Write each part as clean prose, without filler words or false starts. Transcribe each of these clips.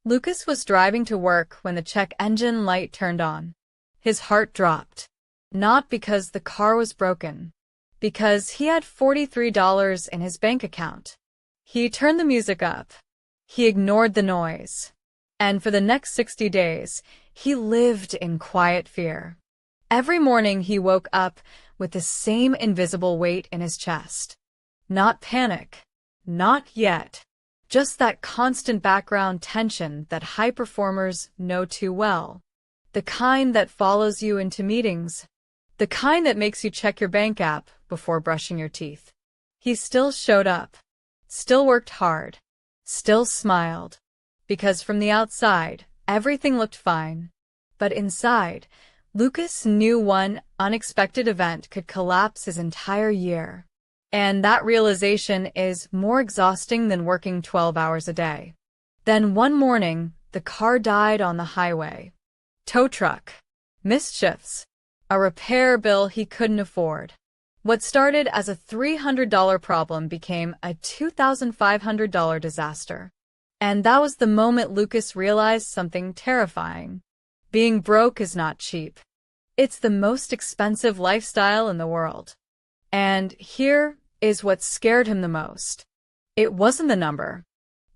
Lucas was driving to work when the check engine light turned on. His heart dropped. Not because the car was broken, because he had $43 in his bank account. He turned the music up. He ignored the noise. And for the next 60 days, he lived in quiet fear. Every morning he woke up with the same invisible weight in his chest. Not panic. Not yet. Just that constant background tension that high performers know too well. The kind that follows you into meetings. The kind that makes you check your bank app before brushing your teeth. He still showed up. Still worked hard. Still smiled. Because from the outside, everything looked fine. But inside, Lucas knew one unexpected event could collapse his entire year. And that realization is more exhausting than working 12 hours a day. Then one morning, the car died on the highway. Tow truck. Missed shifts. A repair bill he couldn't afford. What started as a $300 problem became a $2,500 disaster. And that was the moment Lucas realized something terrifying. Being broke is not cheap. It's the most expensive lifestyle in the world. And here is what scared him the most. It wasn't the number.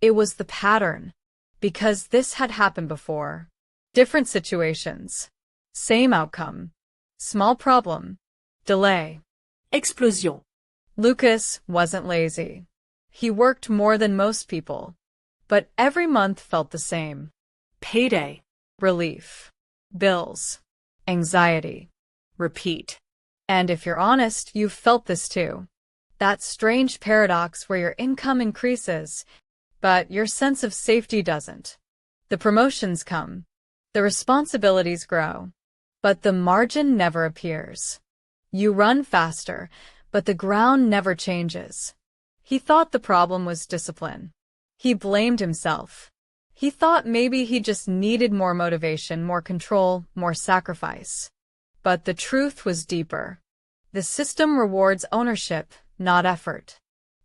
It was the pattern. Because this had happened before. Different situations. Same outcome. Small problem. Delay. Explosion. Lucas wasn't lazy. He worked more than most people. But every month felt the same. Payday. Relief. Bills. Anxiety. Repeat. And if you're honest, you've felt this too. That strange paradox where your income increases, but your sense of safety doesn't. The promotions come. The responsibilities grow. But the margin never appears. You run faster, but the ground never changes. He thought the problem was discipline. He blamed himself. He thought maybe he just needed more motivation, more control, more sacrifice. But the truth was deeper. The system rewards ownership, not effort.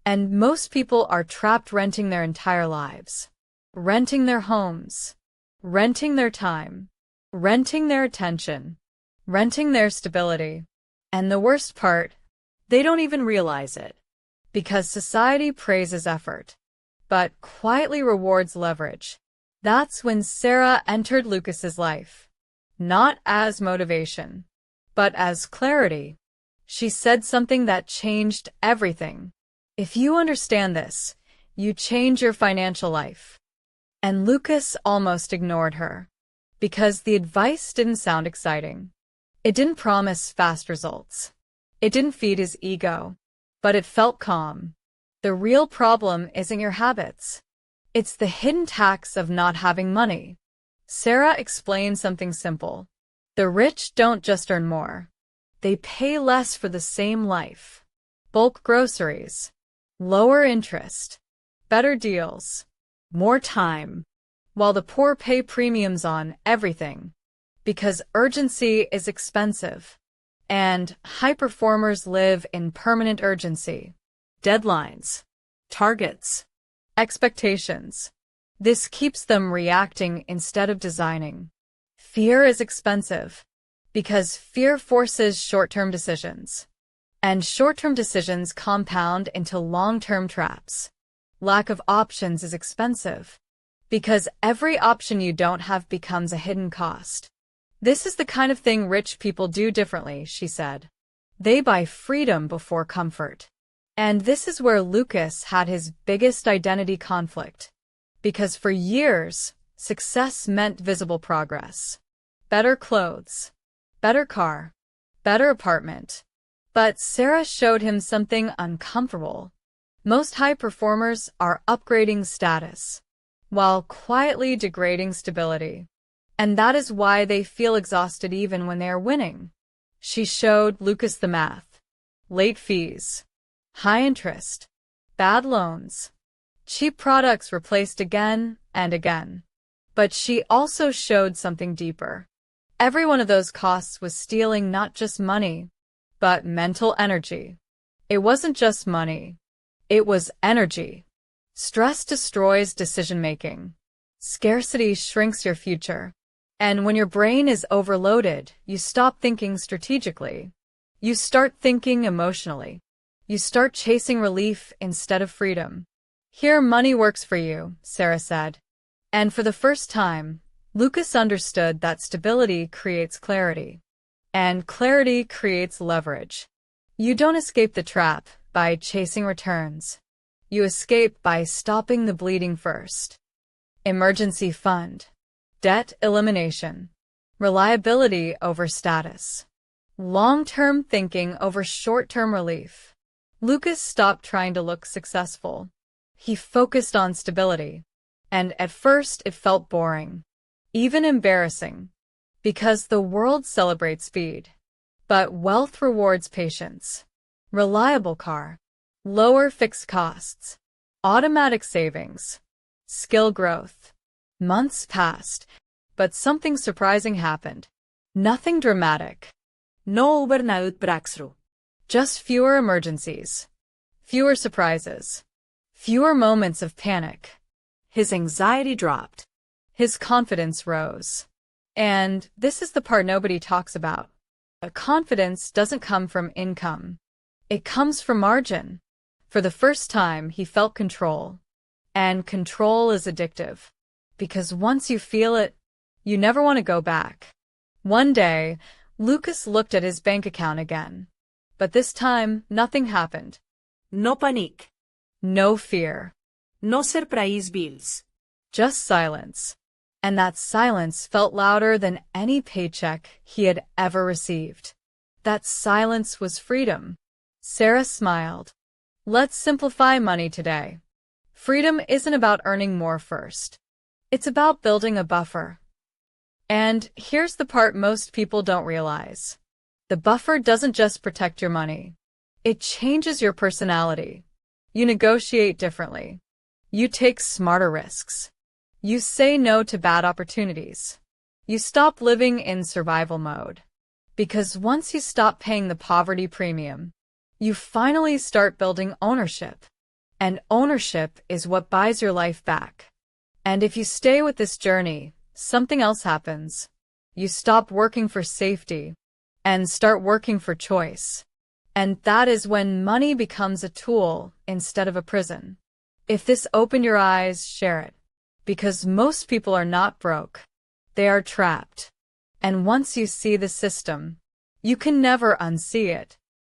And most people are trapped renting their entire lives. Renting their homes. Renting their time. Renting their attention. Renting their stability. And the worst part, they don't even realize it. Because society praises effort, but quietly rewards leverage. That's when Sara entered Lucas's life. Not as motivation, but as clarity. She said something that changed everything. If you understand this, you change your financial life. And Lucas almost ignored her. Because the advice didn't sound exciting. It didn't promise fast results. It didn't feed his ego. But it felt calm. The real problem isn't your habits. It's the hidden tax of not having money. Sara explained something simple. The rich don't just earn more. They pay less for the same life. Bulk groceries. Lower interest. Better deals. More time. While the poor pay premiums on everything. Because urgency is expensive. And high performers live in permanent urgency. Deadlines. Targets. Expectations. This keeps them reacting instead of designing. Fear is expensive. Because fear forces short-term decisions. And short-term decisions compound into long-term traps. Lack of options is expensive. Because every option you don't have becomes a hidden cost. This is the kind of thing rich people do differently, she said. They buy freedom before comfort. And this is where Lucas had his biggest identity conflict. Because for years, success meant visible progress. Better clothes. Better car. Better apartment. But Sara showed him something uncomfortable. Most high performers are upgrading status, while quietly degrading stability. And that is why they feel exhausted even when they are winning. She showed Lucas the math. Late fees. High interest. Bad loans. Cheap products replaced again and again. But she also showed something deeper. Every one of those costs was stealing not just money, but mental energy. It wasn't just money. It was energy. Stress destroys decision-making. Scarcity shrinks your future. And when your brain is overloaded, you stop thinking strategically. You start thinking emotionally. You start chasing relief instead of freedom. Here money works for you, Sara said. And for the first time, Lucas understood that stability creates clarity. And clarity creates leverage. You don't escape the trap by chasing returns. You escape by stopping the bleeding first. Emergency fund. Debt elimination. Reliability over status. Long-term thinking over short-term relief. Lucas stopped trying to look successful. He focused on stability. And at first it felt boring. Even embarrassing. Because the world celebrates speed. But wealth rewards patience. Reliable car. Lower fixed costs. Automatic savings. Skill growth. Months passed, but something surprising happened. Nothing dramatic. No overnight breakthrough. Just fewer emergencies. Fewer surprises. Fewer moments of panic. His anxiety dropped. His confidence rose. And this is the part nobody talks about. Confidence doesn't come from income. It comes from margin. For the first time, he felt control. And control is addictive. Because once you feel it, you never want to go back. One day, Lucas looked at his bank account again. But this time, nothing happened. No panic. No fear. No surprise bills. Just silence. And that silence felt louder than any paycheck he had ever received. That silence was freedom. Sara smiled. Let's simplify money today. Freedom isn't about earning more first. It's about building a buffer. And here's the part most people don't realize. The buffer doesn't just protect your money. It changes your personality. You negotiate differently. You take smarter risks. You say no to bad opportunities. You stop living in survival mode. Because once you stop paying the poverty premium, you finally start building ownership. And ownership is what buys your life back. And if you stay with this journey, something else happens. You stop working for safety and start working for choice. And that is when money becomes a tool instead of a prison. If this opened your eyes, share it. Because most people are not broke. They are trapped. And once you see the system, you can never unsee it.